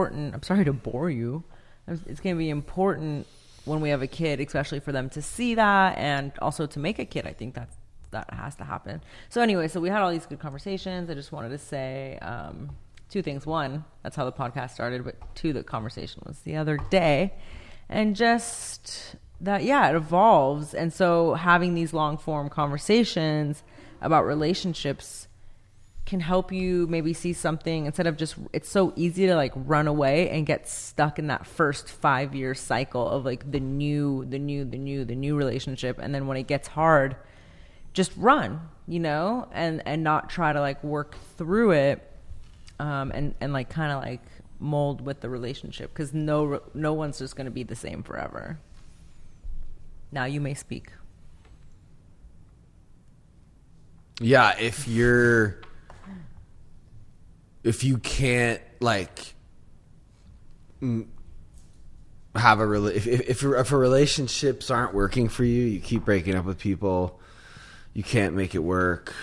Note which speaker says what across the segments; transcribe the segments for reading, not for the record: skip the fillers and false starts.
Speaker 1: important. I'm sorry to bore you. It's going to be important when we have a kid, especially for them to see that and also to make a kid. I think that has to happen. So anyway, so we had all these good conversations. I just wanted to say two things. One, that's how the podcast started, but two, the conversation was the other day. And just that, yeah, it evolves. And so having these long form conversations about relationships can help you maybe see something instead of just, it's so easy to like run away and get stuck in that first 5-year cycle of like the new relationship. And then when it gets hard, just run, and not try to like work through it, and like kind of like mold with the relationship, because no one's just going to be the same forever. Now you may speak.
Speaker 2: Yeah, if you can't like have if relationships aren't working for you, you keep breaking up with people, you can't make it work.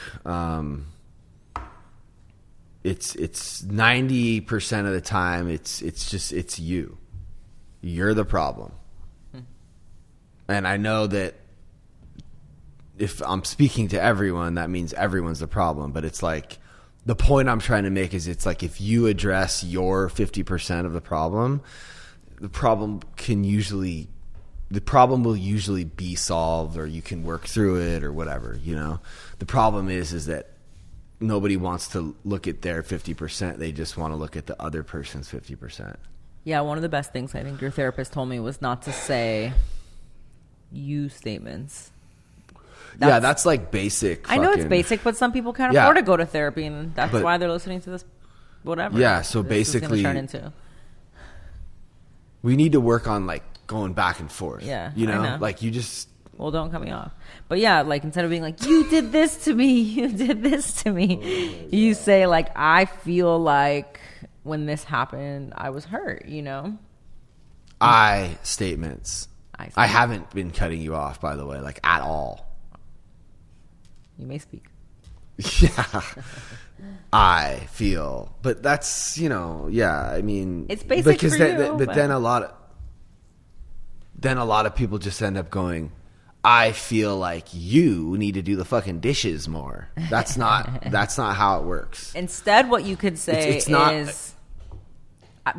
Speaker 2: It's 90% of the time it's you're the problem. And I know that if I'm speaking to everyone, that means everyone's the problem, but it's like, the point I'm trying to make is it's like if you address your 50% of the problem will usually be solved, or you can work through it or whatever, The problem is that nobody wants to look at their 50%. They just want to look at the other person's 50%.
Speaker 1: Yeah, one of the best things I think your therapist told me was not to say you statements.
Speaker 2: That's like basic.
Speaker 1: I know it's basic, but some people can't afford to go to therapy, and that's why they're listening to this, whatever.
Speaker 2: Yeah, so
Speaker 1: this
Speaker 2: basically,
Speaker 1: is gonna turn into.
Speaker 2: We need to work on like going back and forth.
Speaker 1: Yeah,
Speaker 2: I know. Like you just.
Speaker 1: Well, don't cut me off. But yeah, like instead of being like, you did this to me, you did this to me, you say like, I feel like when this happened, I was hurt.
Speaker 2: I statements. I haven't been cutting you off, by the way, like at all.
Speaker 1: You may speak.
Speaker 2: Yeah. I feel. But that's, I mean.
Speaker 1: It's basic for you.
Speaker 2: But then a lot of people just end up going, I feel like you need to do the fucking dishes more. That's not how it works.
Speaker 1: Instead, what you could say is,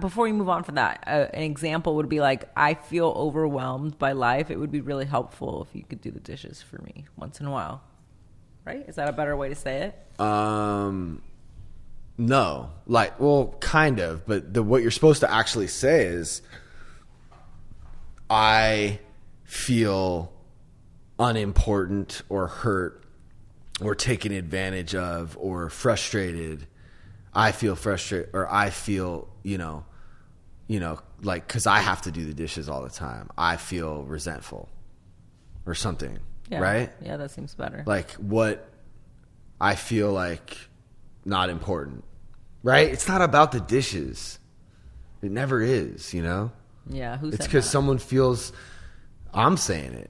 Speaker 1: before you move on from that, an example would be like, I feel overwhelmed by life. It would be really helpful if you could do the dishes for me once in a while. Right? Is that a better way to say it?
Speaker 2: No. Like, well, kind of. But what you're supposed to actually say is, I feel unimportant or hurt or taken advantage of or frustrated. I feel frustrated, or I feel, like, because I have to do the dishes all the time. I feel resentful or something.
Speaker 1: Yeah.
Speaker 2: Right?
Speaker 1: Yeah, that seems better.
Speaker 2: Like what I feel like not important. Right? It's not about the dishes. It never is,
Speaker 1: Yeah, who said
Speaker 2: It's because someone feels I'm saying it.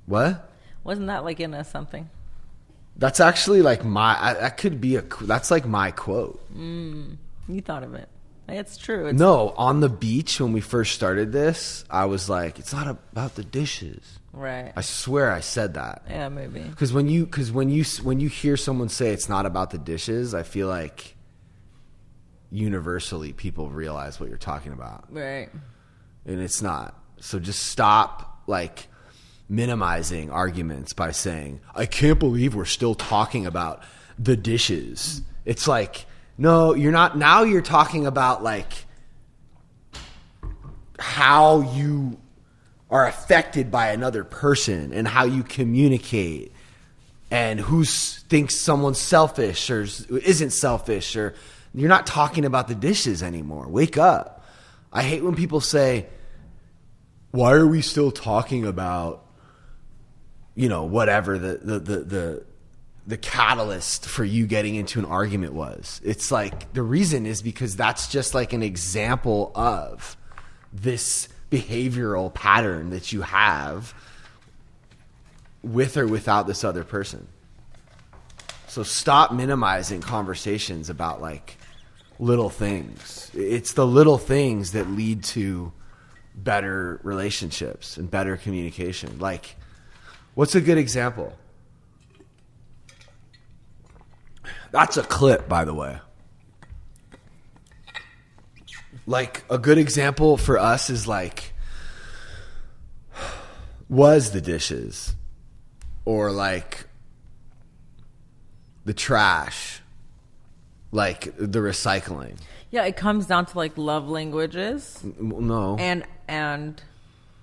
Speaker 2: What?
Speaker 1: Wasn't that like in a something?
Speaker 2: That's actually like that's like my quote.
Speaker 1: You thought of it. It's true.
Speaker 2: No, on the beach when we first started this, I was like, it's not about the dishes.
Speaker 1: Right.
Speaker 2: I swear I said that.
Speaker 1: Yeah, maybe.
Speaker 2: Because when you hear someone say it's not about the dishes, I feel like universally people realize what you're talking about.
Speaker 1: Right.
Speaker 2: And it's not. So just stop like minimizing arguments by saying, I can't believe we're still talking about the dishes. It's like, no, you're not. Now you're talking about like how you are affected by another person and how you communicate and who thinks someone's selfish or isn't selfish, or you're not talking about the dishes anymore. Wake up. I hate when people say, why are we still talking about, whatever the catalyst for you getting into an argument was. It's like the reason is because that's just like an example of this behavioral pattern that you have with or without this other person. So stop minimizing conversations about like little things. It's the little things that lead to better relationships and better communication. Like, what's a good example? That's a clip, by the way. Like, a good example for us is like, was the dishes, or like the trash, like the recycling.
Speaker 1: Yeah, it comes down to like love languages.
Speaker 2: No.
Speaker 1: And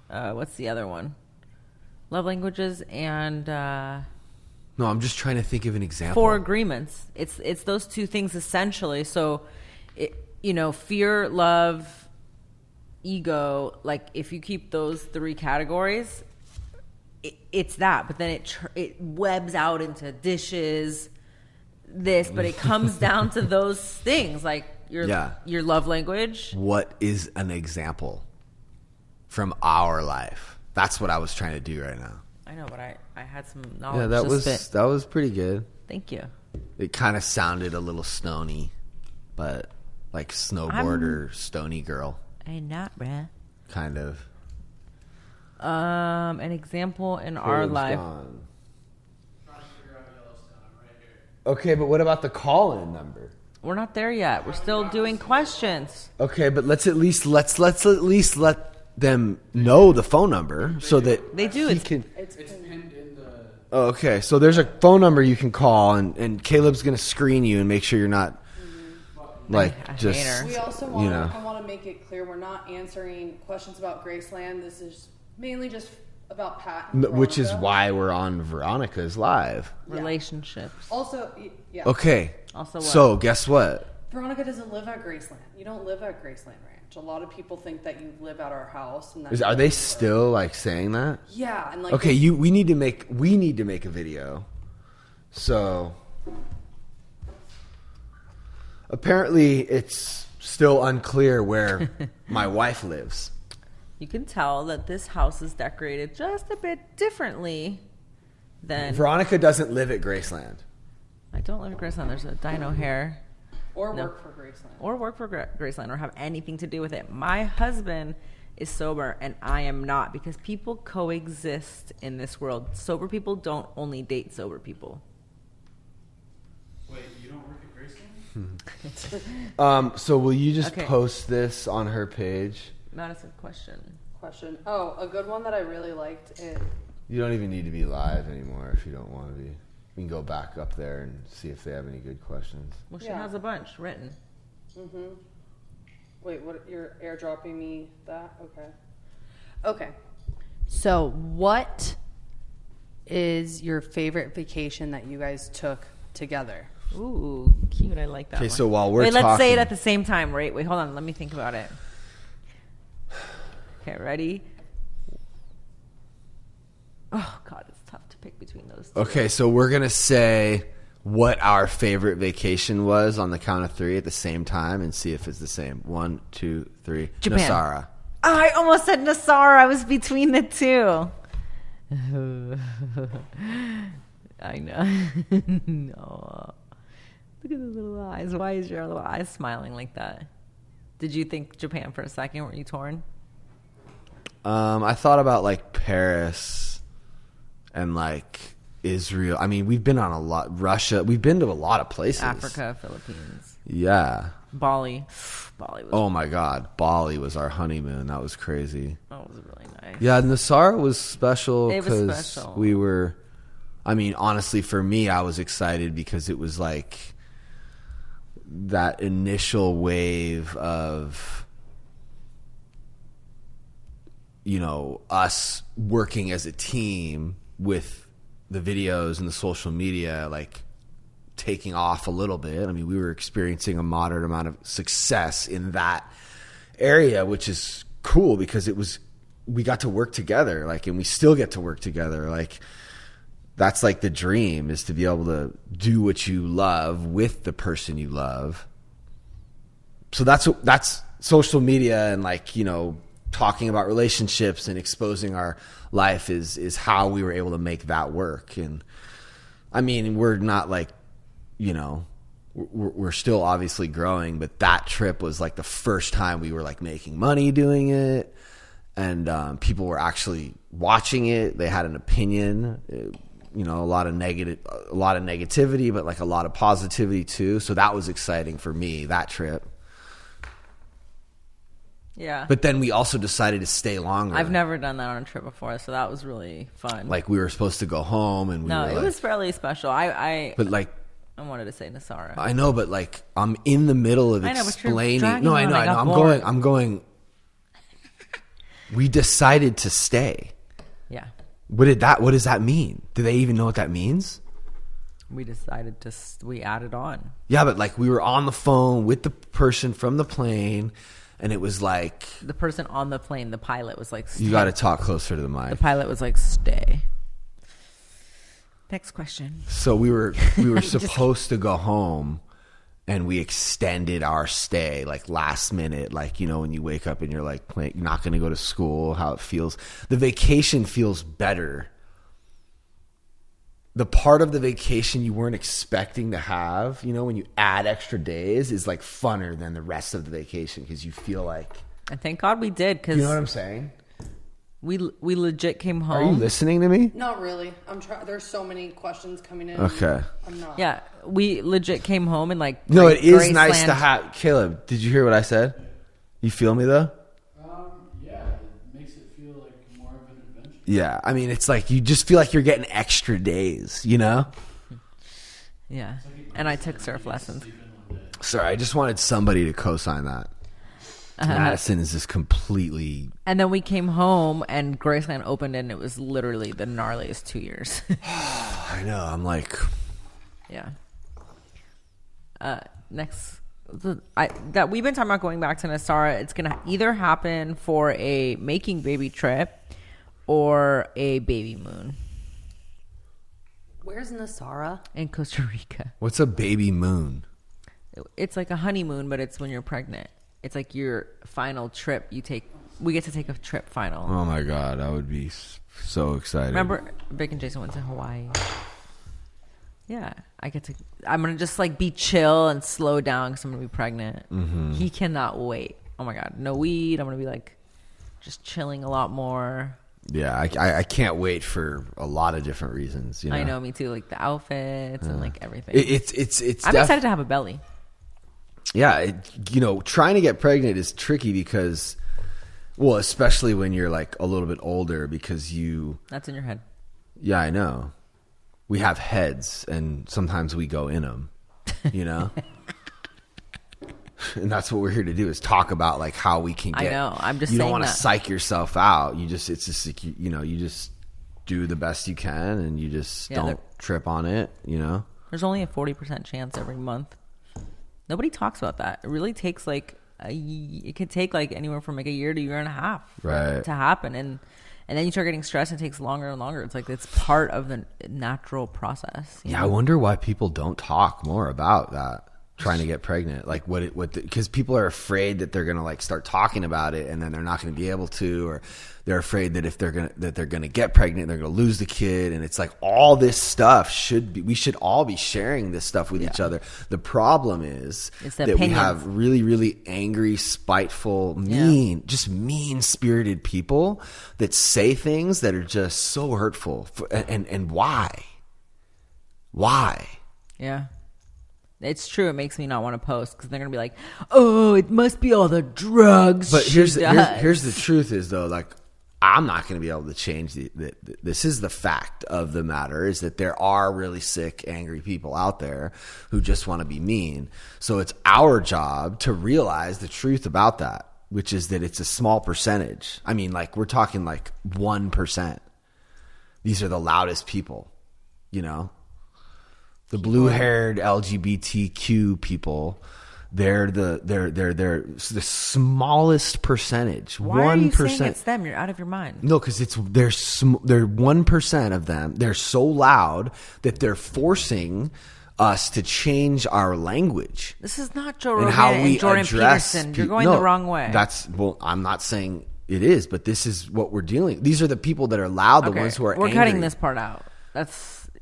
Speaker 1: what's the other one? Love languages and
Speaker 2: No, I'm just trying to think of an example.
Speaker 1: 4 agreements. It's those 2 things essentially. So, fear, love, ego. Like if you keep those 3 categories, it's that. But then it webs out into dishes, this. But it comes down to those things, like your love language.
Speaker 2: What is an example from our life? That's what I was trying to do right now.
Speaker 1: I know, but I had some knowledge.
Speaker 2: Yeah, that was pretty good.
Speaker 1: Thank you.
Speaker 2: It kind of sounded a little stony, but like snowboarder, stony girl.
Speaker 1: I'm not, bruh.
Speaker 2: Kind of.
Speaker 1: An example in our life.
Speaker 2: Gone. Okay, but what about the call-in number?
Speaker 1: We're not there yet. We're still doing questions.
Speaker 2: Okay, but let's at least let them know the phone number so that
Speaker 1: they do.
Speaker 2: It's pinned
Speaker 3: in the.
Speaker 2: Oh, okay, so there's a phone number you can call, and Caleb's gonna screen you and make sure you're not like
Speaker 1: I
Speaker 2: just.
Speaker 1: hate her.
Speaker 3: We also want I want to make it clear we're not answering questions about Graceland. This is mainly just about Pat. And
Speaker 2: Which is
Speaker 3: Veronica.
Speaker 2: why we're on Veronica's live.
Speaker 1: Relationships.
Speaker 3: Also, yeah.
Speaker 2: Okay.
Speaker 1: Also what?
Speaker 2: So guess what?
Speaker 3: Veronica doesn't live at Graceland. You don't live at Graceland Ranch. A lot of people think that you live at our house. And
Speaker 2: Are they still like saying that?
Speaker 3: Yeah, and like
Speaker 2: Okay, we need to make a video. So apparently it's still unclear where my wife lives.
Speaker 1: You can tell that this house is decorated just a bit differently than...
Speaker 2: Veronica doesn't live at Graceland.
Speaker 1: I don't live at Graceland. There's a dino hair.
Speaker 3: or work for Graceland.
Speaker 1: Or work for Graceland or have anything to do with it. My husband is sober and I am not, because people coexist in this world. Sober people don't only date sober people.
Speaker 3: Wait, you don't work at Graceland?
Speaker 2: So will you just
Speaker 1: Okay.
Speaker 2: post this on her page?
Speaker 1: Madison, question.
Speaker 3: Oh, a good one that I really liked is...
Speaker 2: You don't even need to be live anymore if you don't want to be. We can go back up there and see if they have any good questions.
Speaker 1: Well, she
Speaker 3: Yeah.
Speaker 1: has a bunch written.
Speaker 3: Mm-hmm. Wait, what? You're airdropping me that? Okay. So, what is your favorite vacation that you guys took together?
Speaker 1: Ooh, cute. I like that
Speaker 2: Okay,
Speaker 1: one.
Speaker 2: so while we're
Speaker 1: Wait, let's say it
Speaker 2: talking-
Speaker 1: at the same time. Wait, hold on. Let me think about it. Okay, ready? Oh, God, it's tough to pick between those two.
Speaker 2: Okay, so we're going to say what our favorite vacation was on the count of 3 at the same time and see if it's the same. 1, 2, 3.
Speaker 1: Japan.
Speaker 2: Nasara.
Speaker 1: Oh, I almost said Nassar. I was between the two. I know. No. Look at those little eyes. Why is your little eyes smiling like that? Did you think Japan for a second? Were you torn?
Speaker 2: I thought about like Paris and like Israel. I mean, we've been on a lot. Russia. We've been to a lot of places.
Speaker 1: Africa, Philippines,
Speaker 2: Yeah.
Speaker 1: Bali. Bali was.
Speaker 2: Oh my God. Bali was our honeymoon. That was crazy.
Speaker 1: That was really nice.
Speaker 2: Yeah, Nassar was special
Speaker 1: It was
Speaker 2: because
Speaker 1: special.
Speaker 2: we were, I mean, honestly, for me, I was excited because it was like that initial wave of, you know, us working as a team with the videos and the social media, like taking off a little bit. I mean, we were experiencing a moderate amount of success in that area, which is cool because we got to work together, like, and we still get to work together. Like, that's like the dream, is to be able to do what you love with the person you love. So that's social media, and like, you know, talking about relationships and exposing our life is how we were able to make that work. And I mean, we're not like, you know, we're still obviously growing, but that trip was like the first time we were like making money doing it, and people were actually watching it. They had an opinion, you know, a lot of negativity, but like a lot of positivity too. So that was exciting for me, that trip.
Speaker 1: Yeah.
Speaker 2: But then we also decided to stay longer.
Speaker 1: I've never done that on a trip before, so that was really fun.
Speaker 2: Like we were supposed to go home, and
Speaker 1: it was fairly special. I wanted to say Nasara.
Speaker 2: I know, but like I'm in the middle of explaining.
Speaker 1: No, I know.
Speaker 2: I'm going. We decided to stay.
Speaker 1: Yeah.
Speaker 2: What does that mean? Do they even know what that means?
Speaker 1: We decided we added on.
Speaker 2: Yeah, but like we were on the phone with the person from the plane, and it was like
Speaker 1: the person on the plane, the pilot was like, stay.
Speaker 2: You got to talk closer to the mic.
Speaker 1: The pilot was like, stay. Next question.
Speaker 2: So we were supposed to go home, and we extended our stay like last minute. Like, you know, when you wake up and you're like, you're not going to go to school, how it feels. The vacation feels better. The part of the vacation you weren't expecting to have, you know, when you add extra days, is like funner than the rest of the vacation, because you feel like.
Speaker 1: And thank God we did, because
Speaker 2: you know what I'm saying.
Speaker 1: We legit came home.
Speaker 2: Are you listening to me?
Speaker 3: Not really. I'm trying. There's so many questions coming in.
Speaker 2: Okay.
Speaker 3: I'm not.
Speaker 1: Yeah, we legit came home and like.
Speaker 2: No, it is nice to have. Caleb, did you hear what I said? You feel me though?
Speaker 4: Yeah, it makes it feel like more of an adventure.
Speaker 2: Yeah, I mean, it's like you just feel like you're getting extra days, you know?
Speaker 1: Yeah, and I took surf lessons.
Speaker 2: Sorry, I just wanted somebody to co-sign that. Madison is just completely.
Speaker 1: And then we came home and Graceland opened, and it was literally the gnarliest 2 years.
Speaker 2: I know. I'm like.
Speaker 1: Yeah. Next, that we've been talking about going back to Nasara. It's gonna either happen for a making baby trip or a baby moon.
Speaker 3: Where's Nasara?
Speaker 1: In Costa Rica.
Speaker 2: What's a baby moon?
Speaker 1: It's like a honeymoon, but it's when you're pregnant. It's like your final trip you take. We get to take a trip final.
Speaker 2: Oh my God, I would be so excited.
Speaker 1: Remember, Vic and Jason went to Hawaii. Yeah, I'm going to just like be chill and slow down because I'm going to be pregnant. Mm-hmm. He cannot wait. Oh my God, no weed. I'm going to be like just chilling a lot more.
Speaker 2: Yeah, I can't wait for a lot of different reasons. You know?
Speaker 1: I know, me too. Like the outfits and like everything.
Speaker 2: I'm
Speaker 1: excited to have a belly.
Speaker 2: Yeah, you know, trying to get pregnant is tricky because, well, especially when you're like a little bit older, because
Speaker 1: that's in your head.
Speaker 2: Yeah, I know. We have heads, and sometimes we go in them, you know? And that's what we're here to do, is talk about like how we can get.
Speaker 1: I know. I'm just
Speaker 2: you
Speaker 1: saying
Speaker 2: don't want to
Speaker 1: that.
Speaker 2: psych yourself out. It's just like, you know, you just do the best you can, and you just don't trip on it, you know?
Speaker 1: There's only a 40% chance every month. Nobody talks about that. It really takes like it could take like anywhere from like a year to a year and a half
Speaker 2: right.
Speaker 1: to happen, and then you start getting stressed and it takes longer and longer. It's like it's part of the natural process.
Speaker 2: Yeah, I wonder why people don't talk more about that, trying to get pregnant. Like because people are afraid that they're gonna like start talking about it and then they're not gonna be able to, or they're afraid that if they're gonna get pregnant, they're gonna lose the kid. And it's like all this stuff we should all be sharing this stuff with each other. The problem is that we have really, really angry, spiteful, mean-spirited people that say things that are just so hurtful. And why? Why?
Speaker 1: Yeah. It's true. It makes me not want to post because they're going to be like, oh, it must be all the drugs.
Speaker 2: But here's the truth is, though, like, I'm not going to be able to change this is the fact of the matter, is that there are really sick, angry people out there who just want to be mean. So it's our job to realize the truth about that, which is that it's a small percentage. I mean, like, we're talking like 1%. These are the loudest people, you know? The blue-haired LGBTQ people, they're the smallest percentage.
Speaker 1: Why 1%. Are you saying it's them? You're out of your mind.
Speaker 2: No, because they're 1% of them. They're so loud that they're forcing us to change our language.
Speaker 1: This is not Joe Rogan and Jordan Peterson. You're going the wrong way.
Speaker 2: I'm not saying it is, but this is what we're dealing. These are the people that are loud, the ones who are angry.
Speaker 1: We're cutting this part out.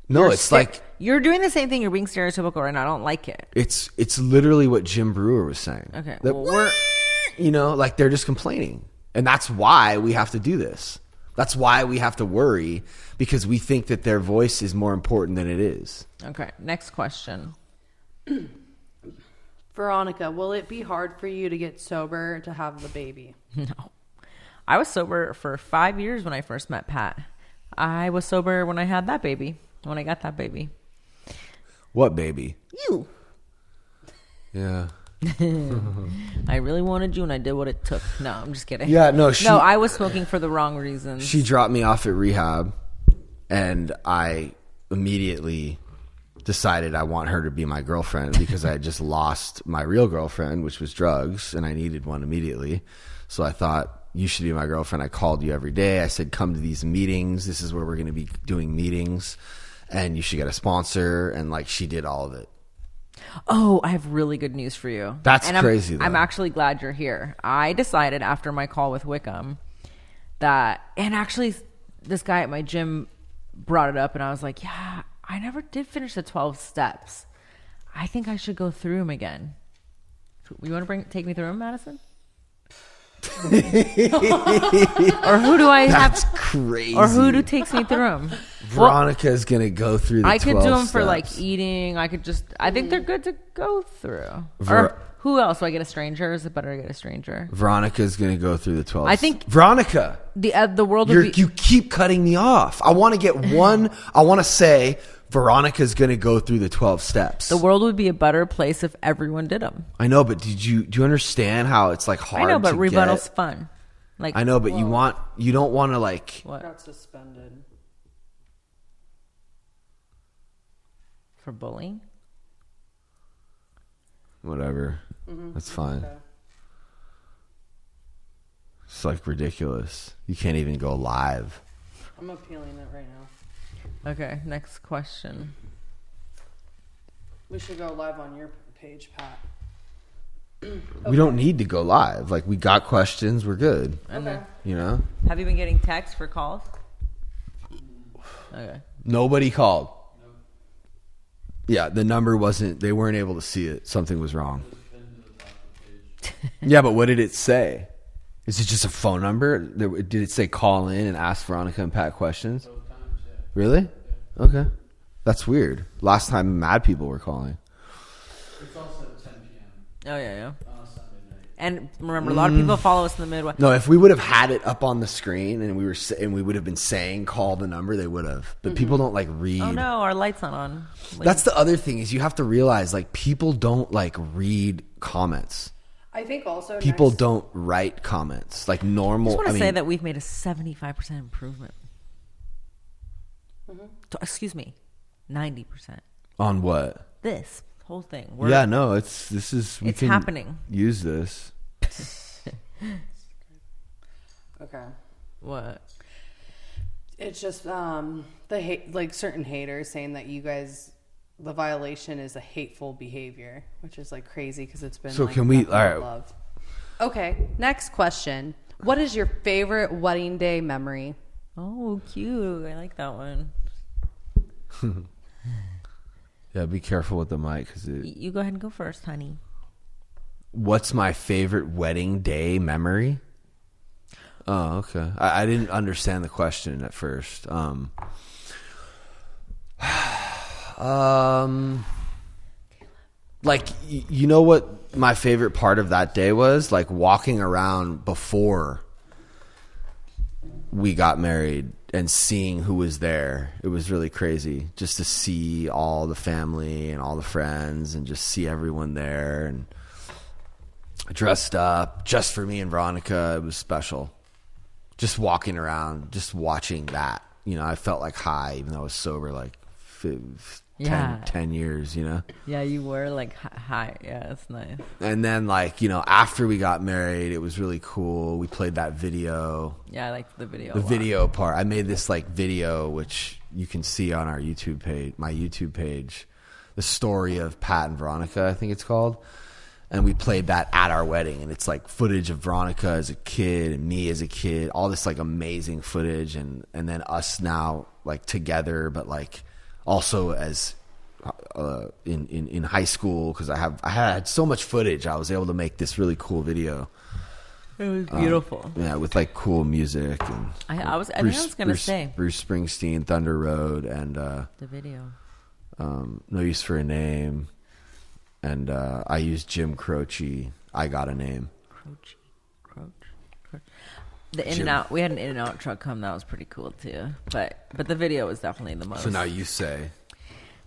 Speaker 2: No, it's like
Speaker 1: you're doing the same thing. You're being stereotypical, and I don't like it.
Speaker 2: it's literally what Jim Brewer was saying.
Speaker 1: Okay,
Speaker 2: That
Speaker 1: well,
Speaker 2: like they're just complaining, and that's why we have to do this. That's why we have to worry, because we think that their voice is more important than it is.
Speaker 1: Okay, next question.
Speaker 3: Veronica, will it be hard for you to get sober to have the baby?
Speaker 1: No, I was sober for 5 years when I first met Pat. I was sober when I had that baby. When I got that baby.
Speaker 2: What baby?
Speaker 1: You.
Speaker 2: Yeah.
Speaker 1: I really wanted you, and I did what it took. No, I'm just kidding.
Speaker 2: Yeah, no,
Speaker 1: no, I was smoking for the wrong reasons.
Speaker 2: She dropped me off at rehab, and I immediately decided I want her to be my girlfriend because I had just lost my real girlfriend, which was drugs, and I needed one immediately. So I thought, you should be my girlfriend. I called you every day. I said, come to these meetings. This is where we're going to be doing meetings, and you should get a sponsor. And like, she did all of it.
Speaker 1: Oh, I have really good news for you.
Speaker 2: That's
Speaker 1: and
Speaker 2: crazy,
Speaker 1: I'm
Speaker 2: though.
Speaker 1: actually glad you're here. I decided after my call with Wickham that, and actually this guy at my gym brought it up, and I was like, yeah, I never did finish the 12 steps. I think I should go through them again. You want to take me through them, Madison? Or who do I have?
Speaker 2: That's crazy.
Speaker 1: Or who takes me through them?
Speaker 2: Veronica is going to go through the 12
Speaker 1: I could do them for
Speaker 2: steps.
Speaker 1: like eating. I think they're good to go through. Or who else? Do I get a stranger? Is it better to get a stranger?
Speaker 2: Veronica is going to go through the 12.
Speaker 1: I think
Speaker 2: Veronica,
Speaker 1: the world would be.
Speaker 2: you keep cutting me off. I want to get one. I want to say Veronica is going to go through the 12 steps.
Speaker 1: The world would be a better place if everyone did them.
Speaker 2: I know, but do you understand how it's like hard?
Speaker 1: I know, but
Speaker 2: to
Speaker 1: rebuttal's
Speaker 2: get?
Speaker 1: fun. Like
Speaker 2: I know, but you don't want to like.
Speaker 1: What?
Speaker 3: Got suspended.
Speaker 1: For bullying?
Speaker 2: Whatever. That's fine.
Speaker 3: Okay.
Speaker 2: It's like ridiculous. You can't even go live.
Speaker 3: I'm appealing it right now.
Speaker 1: Okay, next question.
Speaker 3: We should go live on your page, Pat.
Speaker 2: We don't need to go live. Like, we got questions. We're good.
Speaker 3: Okay.
Speaker 2: You know?
Speaker 1: Have you been getting texts for calls? Okay.
Speaker 2: Nobody called. Yeah, the number wasn't, they weren't able to see it. Something was wrong. Yeah, but what did it say? Is it just a phone number? Did it say call in and ask Veronica and Pat questions? Really? Okay. That's weird. Last time mad people were calling.
Speaker 4: It's also at 10 p.m.
Speaker 1: Oh, yeah.
Speaker 4: on a Sunday night.
Speaker 1: And remember, a lot of people follow us in the Midwest.
Speaker 2: No, if we would have had it up on the screen and we would have been saying call the number, they would have. But people don't like read.
Speaker 1: Oh, no, our light's not on.
Speaker 2: That's the other thing is you have to realize like people don't like read comments.
Speaker 3: I think also
Speaker 2: People don't write comments like normal.
Speaker 1: I just want to say that we've made a 75% improvement. Excuse me, 90%.
Speaker 2: On what?
Speaker 1: This whole thing.
Speaker 2: Yeah, no, we
Speaker 1: It's
Speaker 2: can
Speaker 1: happening.
Speaker 2: Use this.
Speaker 3: Okay.
Speaker 1: What?
Speaker 3: It's just the hate, like certain haters saying that you guys, the violation is a hateful behavior, which is like crazy because it's been.
Speaker 2: So
Speaker 3: like,
Speaker 2: can we?
Speaker 3: nothing
Speaker 2: All
Speaker 3: but
Speaker 2: right.
Speaker 3: love. Okay. Next question. What is your favorite wedding day memory?
Speaker 1: Oh, cute. I like that one.
Speaker 2: Yeah, be careful with the mic because
Speaker 1: You go ahead and go first, honey.
Speaker 2: What's my favorite wedding day memory? Oh, okay. I didn't understand the question at first. Like, you know what my favorite part of that day was? Like walking around before we got married and seeing who was there. It was really crazy just to see all the family and all the friends and just see everyone there and dressed up just for me and Veronica. It was special. Just walking around, just watching that. You know, I felt like high even though I was sober like 10 years, you know?
Speaker 1: Yeah, you were like high. Yeah, that's nice.
Speaker 2: And then like, you know, after we got married, it was really cool. We played that video.
Speaker 1: Yeah, I liked the video.
Speaker 2: The video part. I made this like video, which you can see on our YouTube page, my YouTube page, the story of Pat and Veronica, I think it's called. And we played that at our wedding. And it's like footage of Veronica as a kid and me as a kid, all this like amazing footage. And then us now like together, but like also as in high school, because I had so much footage. I was able to make this really cool video.
Speaker 1: It was beautiful.
Speaker 2: Yeah, with like cool music and
Speaker 1: I think I was gonna say
Speaker 2: Bruce Springsteen, Thunder Road, and
Speaker 1: the video.
Speaker 2: No Use for a Name, and I used Jim Croce. I Got a Name.
Speaker 1: Croce. The In-N-Out. We had an In-N-Out truck come. That was pretty cool too. But the video was definitely the most.
Speaker 2: So now you say.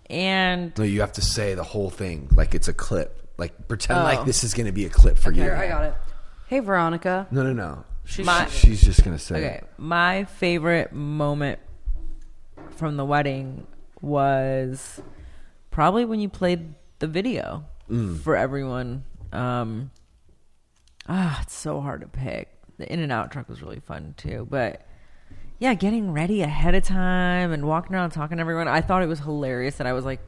Speaker 1: And
Speaker 2: no, you have to say the whole thing like it's a clip. Like pretend like this is going to be a clip for you.
Speaker 3: Here, I got it. Hey, Veronica.
Speaker 2: No.
Speaker 1: She's
Speaker 2: just going to say.
Speaker 1: Okay, my favorite moment from the wedding was probably when you played the video for everyone. It's so hard to pick. The In-N-Out truck was really fun too, but yeah, getting ready ahead of time and walking around talking to everyone. I thought it was hilarious that I was like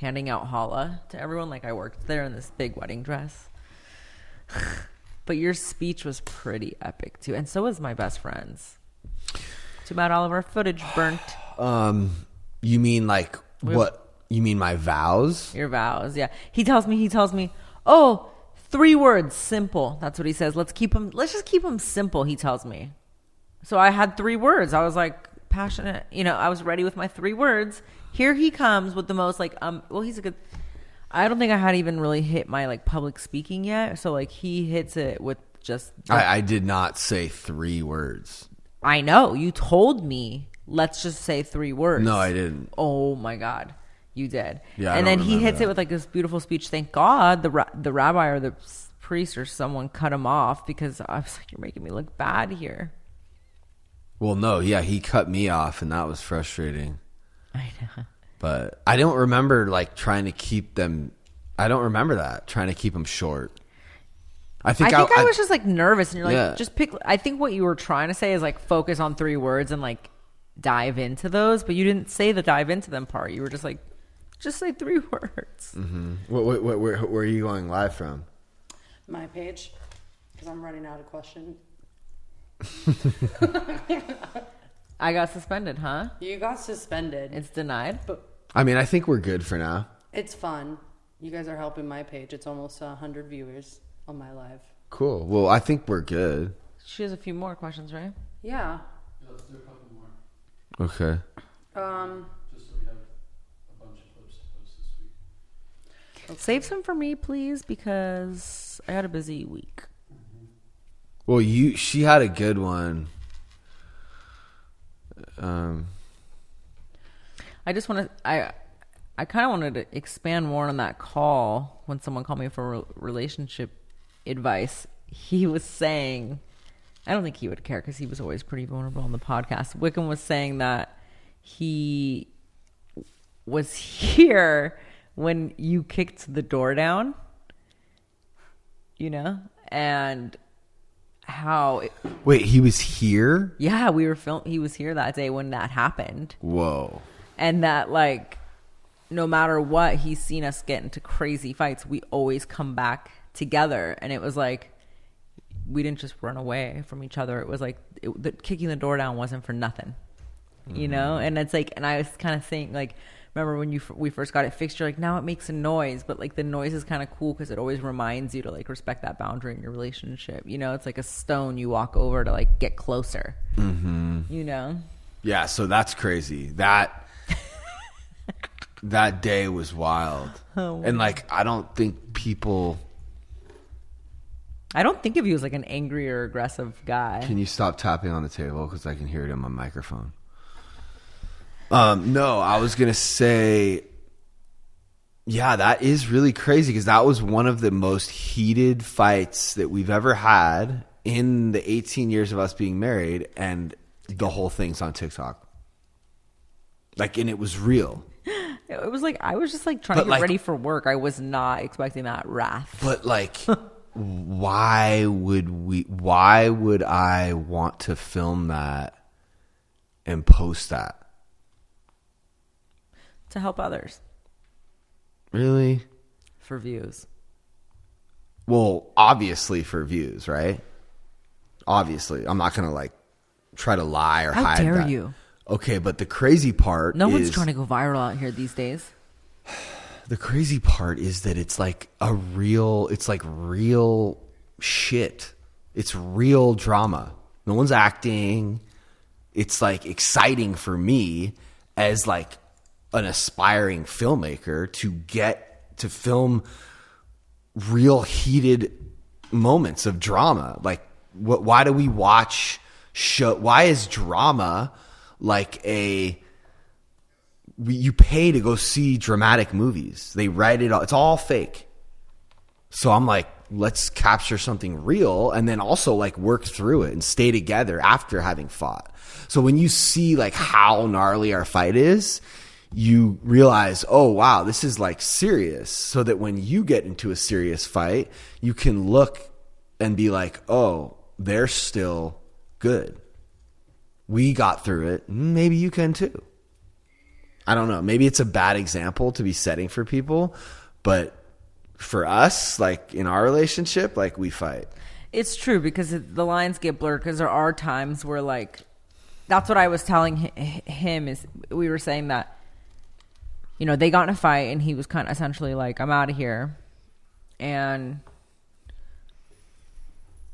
Speaker 1: handing out challah to everyone. Like I worked there in this big wedding dress. But your speech was pretty epic too, and so was my best friend's. Too bad all of our footage burnt.
Speaker 2: You mean like what? You mean my vows?
Speaker 1: Your vows, yeah. He tells me, oh, 3 words, simple. That's what he says. Let's just keep them simple, he tells me. So I had 3 words. I was like passionate. I was ready with my 3 words. Here he comes with the most like, he's a good, I don't think I had even really hit my like public speaking yet. So like he hits it with just.
Speaker 2: I did not say 3 words.
Speaker 1: I know. You told me, let's just say 3 words.
Speaker 2: No, I didn't.
Speaker 1: Oh my God. You did.
Speaker 2: Yeah,
Speaker 1: and then he hits it with like this beautiful speech. Thank God the rabbi or the priest or someone cut him off, because I was like, you're making me look bad here.
Speaker 2: Well, no, yeah, he cut me off, and that was frustrating.
Speaker 1: I know.
Speaker 2: But I don't remember like trying to keep them. I don't remember that, trying to keep them short. I think I
Speaker 1: was just like nervous, and you're like, just pick. I think what you were trying to say is like focus on 3 words and like dive into those, but you didn't say the dive into them part. You were just like, just say 3 words.
Speaker 2: Mm-hmm. Where are you going live from?
Speaker 3: My page, because I'm running out of questions.
Speaker 1: I got suspended, huh?
Speaker 3: You got suspended.
Speaker 1: It's denied.
Speaker 3: But
Speaker 2: I mean, I think we're good for now.
Speaker 3: it's fun. You guys are helping my page. It's almost 100 viewers on my live.
Speaker 2: Cool. Well, I think we're good.
Speaker 1: She has a few more questions, right?
Speaker 3: Yeah.
Speaker 4: Yeah, let's do a couple more.
Speaker 2: Okay.
Speaker 4: Just so we have a bunch of clips to post this week.
Speaker 3: Okay.
Speaker 1: Save some for me, please, because I had a busy week.
Speaker 2: Well, she had a good one.
Speaker 1: I just want to. I kind of wanted to expand more on that call when someone called me for relationship advice. He was saying, I don't think he would care because he was always pretty vulnerable on the podcast. Wickham was saying that he was here when you kicked the door down, and how.
Speaker 2: Wait, he was here?
Speaker 1: Yeah, he was here that day when that happened.
Speaker 2: Whoa.
Speaker 1: And that, like, no matter what, he's seen us get into crazy fights. We always come back together. And it was like, we didn't just run away from each other. It was like, kicking the door down wasn't for nothing, And it's like, and I was kind of saying, like, remember when we first got it fixed, you're like, now it makes a noise. But, like, the noise is kind of cool because it always reminds you to, like, respect that boundary in your relationship. It's like a stone you walk over to, like, get closer,
Speaker 2: Yeah, so that's crazy. That day was wild. And like, I don't think of you as like an angry or aggressive guy. Can you stop tapping on the table? Because I can hear it in my microphone. No, I was going to say, yeah, that is really crazy because that was one of the most heated fights that we've ever had in the 18 years of us being married. And the whole thing's on TikTok. Like, and it was real.
Speaker 1: It was like, I was just like trying to get ready for work. I was not expecting that wrath. But like, why would I want to film that and post that? To help others. Really? For views. Well, obviously for views, right? Obviously. I'm not going to like try to lie or hide that. How dare you?
Speaker 2: Okay, but the crazy part
Speaker 1: No
Speaker 2: is...
Speaker 1: one's trying to go viral out here these days.
Speaker 2: The crazy part is that it's like real shit. It's real drama. No one's acting. It's like exciting for me as like an aspiring filmmaker to get to film real heated moments of drama. Like, why do we watch show? Why is drama like you pay to go see dramatic movies? They write it all. It's all fake. So I'm like, let's capture something real and then also like work through it and stay together after having fought. So when you see like how gnarly our fight is, you realize, oh wow, this is like serious. So that when you get into a serious fight, you can look and be like, oh, they're still good. We got through it. Maybe you can too. I don't know. Maybe it's a bad example to be setting for people, but for us, like in our relationship, like we fight.
Speaker 1: It's true because the lines get blurred because there are times where like, that's what I was telling him is we were saying that, you know, they got in a fight and he was kind of essentially like, I'm out of here. And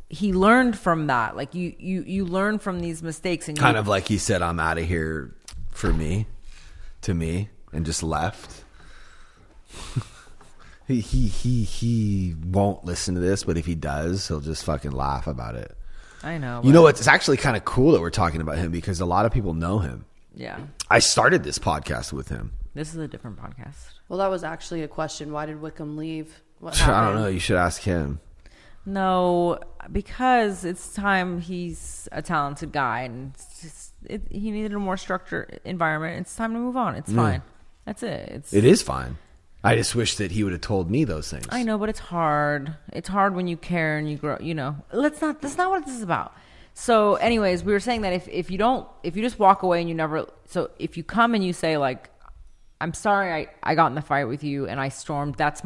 Speaker 1: he learned from that. Like you learn from these mistakes. And
Speaker 2: kind of like he said, I'm out of here for me, to me, and just left. He won't listen to this, but if he does, he'll just fucking laugh about it.
Speaker 1: I know.
Speaker 2: You know what? It's actually kind of cool that we're talking about him because a lot of people know him.
Speaker 1: Yeah.
Speaker 2: I started this podcast with him.
Speaker 1: This is a different podcast.
Speaker 3: Well, that was actually a question. Why did Wickham leave? What
Speaker 2: I
Speaker 3: happened?
Speaker 2: don't know. You should ask him.
Speaker 1: No, because it's time. He's a talented guy and he needed a more structured environment. It's time to move on. It's fine. That's it.
Speaker 2: It is fine. I just wish that he would have told me those things.
Speaker 1: I know, but it's hard. It's hard when you care and you grow, you know. That's not what this is about. So anyways, we were saying that if you just walk away and you never, so if you come and you say like, I'm sorry I got in the fight with you and I stormed, that's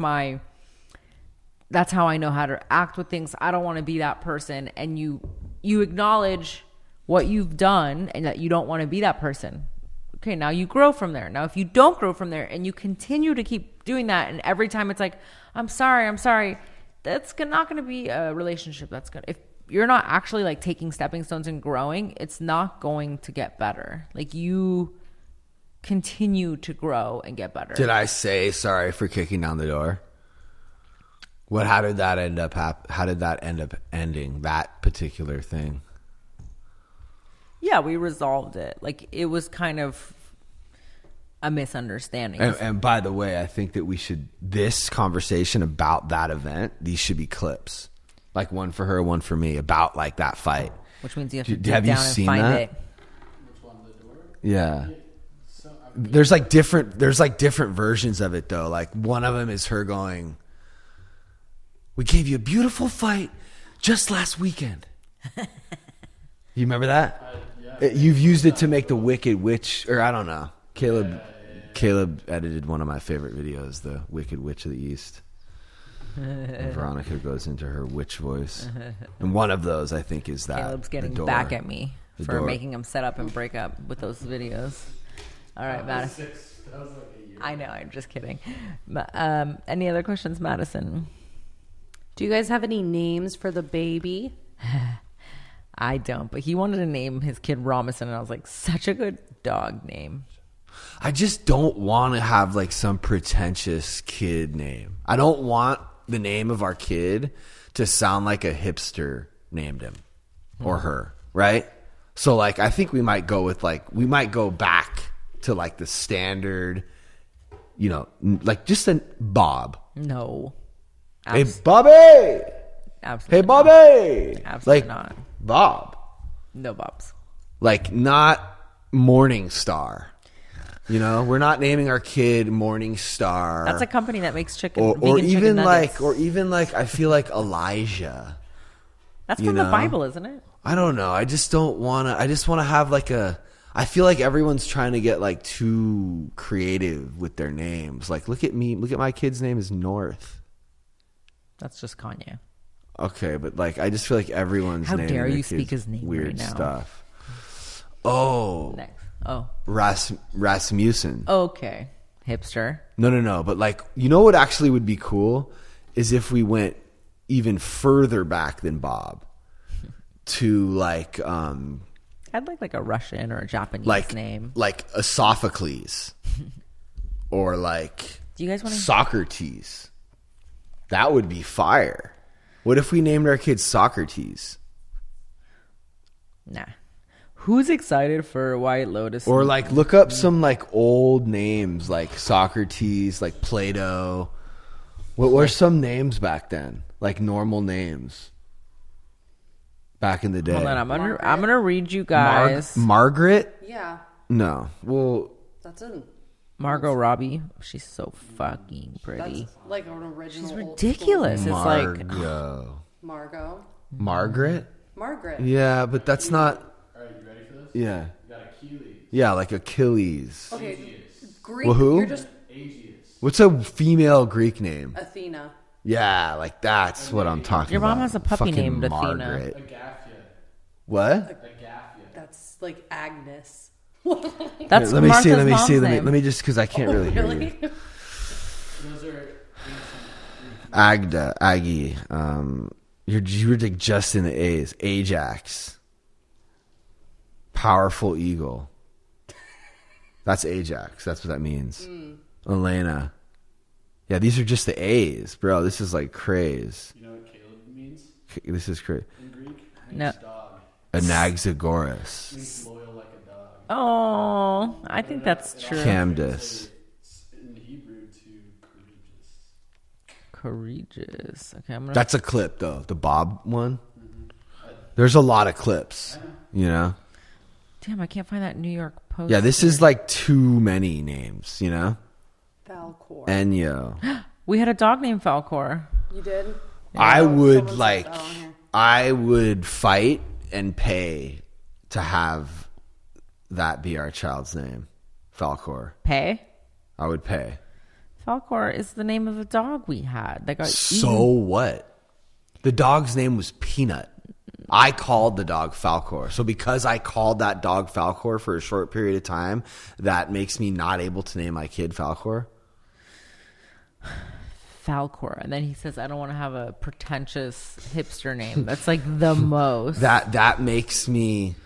Speaker 1: how I know how to act with things. I don't want to be that person. And you acknowledge what you've done and that you don't want to be that person. Okay, now you grow from there. Now, if you don't grow from there and you continue to keep doing that, and every time it's like, I'm sorry, that's not going to be a relationship that's good. If you're not actually like taking stepping stones and growing, it's not going to get better. Like you continue to grow and get better.
Speaker 2: Did I say sorry for kicking down the door? How did that end up ending, that particular thing?
Speaker 1: Yeah, we resolved it. Like it was kind of a misunderstanding.
Speaker 2: And by the way, I think that this conversation about that event, these should be clips. Like one for her, one for me, about like that fight.
Speaker 1: Which means you have to dig
Speaker 2: have you
Speaker 1: down and
Speaker 2: seen
Speaker 1: find
Speaker 2: that?
Speaker 1: it.
Speaker 4: Which one, the door?
Speaker 2: Yeah.
Speaker 4: So,
Speaker 2: There's like different versions of it though. Like one of them is her going, we gave you a beautiful fight just last weekend. You remember that?
Speaker 4: yeah.
Speaker 2: You've used it to make the Wicked Witch, or I don't know. Caleb edited one of my favorite videos, the Wicked Witch of the East. And Veronica goes into her witch voice. And one of those, I think, is that.
Speaker 1: Caleb's getting
Speaker 2: the door.
Speaker 1: back at me
Speaker 2: The
Speaker 1: for
Speaker 2: door.
Speaker 1: making him set up and break up with those videos. All right, Madison.
Speaker 4: That was like a year.
Speaker 1: I know, I'm just kidding. Any other questions, Madison?
Speaker 3: Do you guys have any names for the baby?
Speaker 1: I don't, but he wanted to name his kid Robinson, and I was like, such a good dog name.
Speaker 2: I just don't want to have like some pretentious kid name. I don't want the name of our kid to sound like a hipster named him or her, right? So like I think we might go back to like the standard, you know, like just a Bob.
Speaker 1: No.
Speaker 2: Hey Bobby.
Speaker 1: Absolutely
Speaker 2: Hey
Speaker 1: not.
Speaker 2: Bobby.
Speaker 1: Absolutely
Speaker 2: Like
Speaker 1: not.
Speaker 2: Bob.
Speaker 1: No Bobs.
Speaker 2: Like not Morning Star. You know, we're not naming our kid Morning Star.
Speaker 1: That's a company that makes chicken.
Speaker 2: or
Speaker 1: vegan chicken
Speaker 2: even
Speaker 1: nuggets.
Speaker 2: like I feel like Elijah.
Speaker 1: That's
Speaker 2: you
Speaker 1: from the
Speaker 2: know?
Speaker 1: Bible, isn't it?
Speaker 2: I don't know. I just don't want to. I just want to have like I feel like everyone's trying to get like too creative with their names. Like, look at me. Look at my kid's name is North.
Speaker 1: That's just Kanye.
Speaker 2: Okay, but like I just feel like everyone's
Speaker 1: How
Speaker 2: naming
Speaker 1: dare
Speaker 2: their
Speaker 1: you speak
Speaker 2: kids
Speaker 1: his name
Speaker 2: weird
Speaker 1: right now?
Speaker 2: stuff. Oh,
Speaker 1: Next. Oh.
Speaker 2: Rasmussen.
Speaker 1: Okay. Hipster.
Speaker 2: No. But like, you know what actually would be cool is if we went even further back than Bob to like,
Speaker 1: I'd like a Russian or a Japanese name.
Speaker 2: Like a Sophocles or like
Speaker 1: Do you guys want to?
Speaker 2: Socrates. That would be fire. What if we named our kids Socrates?
Speaker 1: Nah. Who's excited for White Lotus?
Speaker 2: Or like look up some like old names like Socrates, like Plato. What were some names back then? Like normal names back in the day.
Speaker 1: Hold on, I'm gonna read you guys.
Speaker 2: Margaret?
Speaker 3: Yeah.
Speaker 2: No. Well,
Speaker 3: That's a
Speaker 1: Margot Robbie. She's so fucking pretty.
Speaker 3: that's like an original.
Speaker 1: She's
Speaker 3: old
Speaker 1: ridiculous. It's like
Speaker 2: Margot.
Speaker 3: Margot.
Speaker 2: Margaret?
Speaker 3: Margaret.
Speaker 2: Yeah, but that's not.
Speaker 4: All right, you ready for this?
Speaker 2: Yeah.
Speaker 4: You got Achilles.
Speaker 2: Yeah, like Achilles.
Speaker 3: Okay.
Speaker 4: Aegeus.
Speaker 3: Greek.
Speaker 2: Well, who?
Speaker 3: You're just
Speaker 4: Aegeus.
Speaker 2: What's a female Greek name?
Speaker 3: Athena.
Speaker 2: Yeah, like that's what I'm talking
Speaker 1: Your
Speaker 2: about.
Speaker 1: mom has a puppy
Speaker 2: Fucking
Speaker 1: named Athena.
Speaker 2: Margaret.
Speaker 4: Agaphia.
Speaker 2: What?
Speaker 4: Agaphia.
Speaker 3: That's like Agnes.
Speaker 1: That's
Speaker 2: Let me
Speaker 1: Martha's
Speaker 2: see. Let me
Speaker 1: mom's
Speaker 2: see.
Speaker 1: name.
Speaker 2: Let me just because I can't really hear you.
Speaker 3: Really?
Speaker 4: Those are ancient
Speaker 2: Agda, Aggie. You were like just in the A's. Ajax. Powerful eagle. That's Ajax. That's what that means. Elena. Yeah, these are just the A's, bro. This is like craze.
Speaker 4: You know what Caleb means
Speaker 2: This is crazy.
Speaker 4: in Greek? It
Speaker 1: No.
Speaker 4: means dog.
Speaker 2: Anaxagoras.
Speaker 4: It means loyal like a dog.
Speaker 1: Oh, I think that's true.
Speaker 2: Camdus.
Speaker 4: It's in Hebrew to courageous.
Speaker 1: Courageous. Okay, I'm gonna.
Speaker 2: That's a clip, though. The Bob one. There's a lot of clips, you know?
Speaker 1: Damn, I can't find that New York Post.
Speaker 2: Yeah, this is like too many names, you know?
Speaker 3: Falcor.
Speaker 2: Enyo.
Speaker 1: We had a dog named Falcor.
Speaker 3: You did?
Speaker 2: I would
Speaker 3: Someone
Speaker 2: like,
Speaker 3: said that on here.
Speaker 2: I would fight and pay to have that be our child's name. Falcor.
Speaker 1: Pay.
Speaker 2: I would pay.
Speaker 1: Falcor is the name of a dog we had that got
Speaker 2: So what? The dog's name was Peanut. I called the dog Falcor. So because I called that dog Falcor for a short period of time, that makes me not able to name my kid Falcor?
Speaker 1: Falcor, and then he says, "I don't want to have a pretentious hipster name." That's like the most.
Speaker 2: That makes me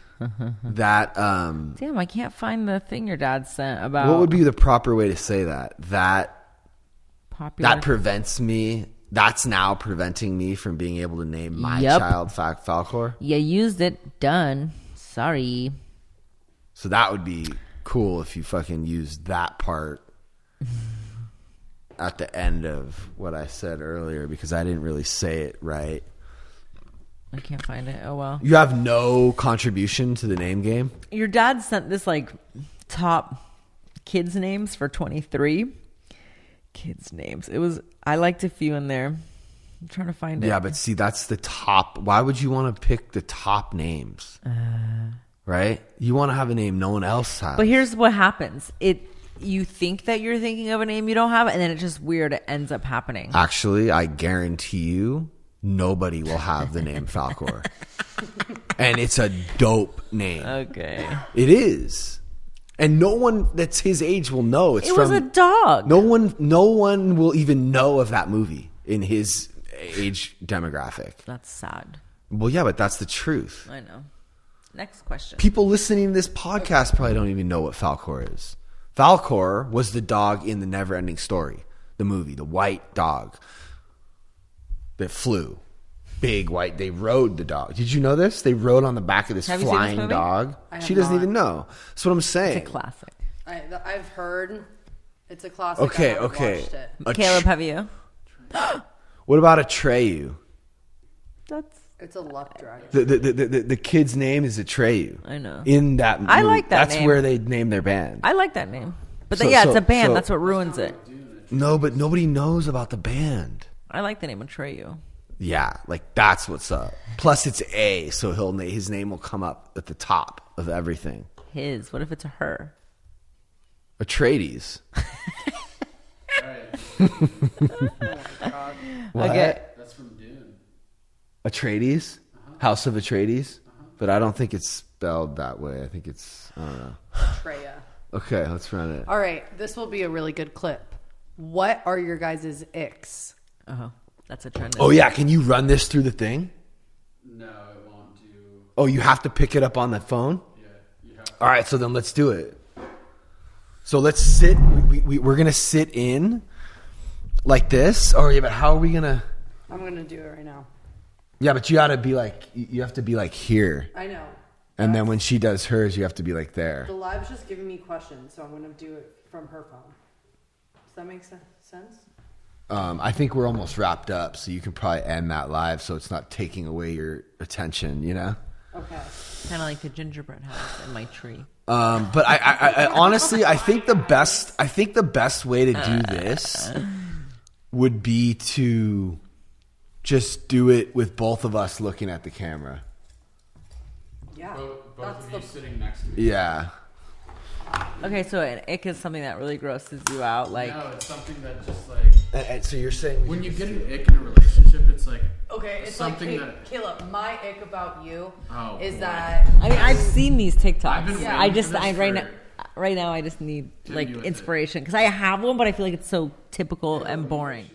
Speaker 2: that
Speaker 1: Damn, I can't find the thing your dad sent about
Speaker 2: what would be the proper way to say that?
Speaker 1: popular.
Speaker 2: That prevents me. That's now preventing me from being able to name my
Speaker 1: Yep.
Speaker 2: child Falcor.
Speaker 1: You used it. Done. Sorry.
Speaker 2: So that would be cool if you fucking used that part at the end of what I said earlier because I didn't really say it right.
Speaker 1: I can't find it. Oh well.
Speaker 2: You have no contribution to the name game?
Speaker 1: Your dad sent this like top kids names for 23 kids names. It was I liked a few in there. I'm trying to find it.
Speaker 2: Yeah, but see, that's the top. Why would you want to pick the top names? Right? You want to have a name no one else has.
Speaker 1: But here's what happens. You think that you're thinking of a name you don't have, and then it's just weird. It ends up happening.
Speaker 2: Actually, I guarantee you, nobody will have the name Falcor. And it's a dope name.
Speaker 1: Okay.
Speaker 2: It is. And no one that's his age will know. It's
Speaker 1: It was a dog.
Speaker 2: No one will even know of that movie in his age demographic.
Speaker 1: That's sad.
Speaker 2: Well, yeah, but that's the truth.
Speaker 1: I know. Next question.
Speaker 2: People listening to this podcast probably don't even know what Falcor is. Falcor was the dog in the Never-Ending Story, the movie, the white dog that flew. Big white. They rode the dog. Did you know this? They rode on the back of this
Speaker 1: Have you seen this
Speaker 2: flying
Speaker 1: movie?
Speaker 2: dog.
Speaker 3: I have
Speaker 2: She doesn't
Speaker 3: not.
Speaker 2: even know. That's what I'm saying.
Speaker 1: It's a classic.
Speaker 3: I've heard it's a classic.
Speaker 2: Okay,
Speaker 3: I haven't
Speaker 2: okay.
Speaker 3: watched it.
Speaker 2: A
Speaker 1: Caleb,
Speaker 2: tr-
Speaker 1: have you?
Speaker 2: What about Atreyu?
Speaker 1: That's.
Speaker 3: It's a luck dragon.
Speaker 2: The kid's name is Atreyu.
Speaker 1: I know.
Speaker 2: In that
Speaker 1: I
Speaker 2: movie.
Speaker 1: like that
Speaker 2: That's
Speaker 1: name.
Speaker 2: where they named their band.
Speaker 1: I like that name. But
Speaker 2: So-
Speaker 1: yeah,
Speaker 2: so-
Speaker 1: it's a band.
Speaker 2: so-
Speaker 1: That's what ruins it.
Speaker 2: No, but nobody knows about the band.
Speaker 1: I like the name Atreyu.
Speaker 2: Yeah, like that's what's up. Plus it's A, so his name will come up at the top of everything.
Speaker 1: His. What if it's a her?
Speaker 2: Atreides.
Speaker 4: All right.
Speaker 2: What?
Speaker 1: Okay.
Speaker 4: That's from Dune.
Speaker 2: Atreides? House of Atreides? But I don't think it's spelled that way. I think it's, I don't know.
Speaker 3: Treya.
Speaker 2: Okay, let's run it.
Speaker 3: All right, this will be a really good clip. What are your guys' icks?
Speaker 1: Oh, that's a trend.
Speaker 2: Oh yeah, can you run this through the thing?
Speaker 4: No, it won't do.
Speaker 2: Oh, you have to pick it up on the phone?
Speaker 4: Yeah, you have to.
Speaker 2: All right, so then let's do it. So let's sit. We're gonna sit in like this. Oh yeah, but how are we gonna?
Speaker 3: I'm gonna do it right now.
Speaker 2: Yeah, but you gotta be like, you have to be like here,
Speaker 3: I know.
Speaker 2: and then when she does hers, you have to be like there.
Speaker 3: The live's just giving me questions, so I'm gonna do it from her phone. Does that make sense?
Speaker 2: I think we're almost wrapped up, so you can probably end that live, so it's not taking away your attention. You know.
Speaker 3: Okay.
Speaker 1: Kind of like the gingerbread house in my tree.
Speaker 2: But I honestly, I think the best way to do this would be to just do it with both of us looking at the camera.
Speaker 3: Yeah.
Speaker 4: Both of you sitting next to me.
Speaker 2: Yeah.
Speaker 1: Okay, so an ick is something that really grosses you out. Like,
Speaker 4: No, it's something that just like
Speaker 2: And so you're saying
Speaker 4: when you get an ick in a relationship, it's like
Speaker 3: Okay, it's
Speaker 4: something
Speaker 3: like,
Speaker 4: that.
Speaker 3: Caleb, my ick about you
Speaker 4: Oh,
Speaker 3: is
Speaker 4: boy.
Speaker 3: that
Speaker 1: I mean, I've seen these TikToks.
Speaker 4: I've been waiting
Speaker 1: I just,
Speaker 4: for this
Speaker 1: I right
Speaker 4: for-
Speaker 1: now, right now, I just need
Speaker 4: Hit
Speaker 1: like
Speaker 4: me with
Speaker 1: inspiration because I have one, but I feel like it's so typical and boring.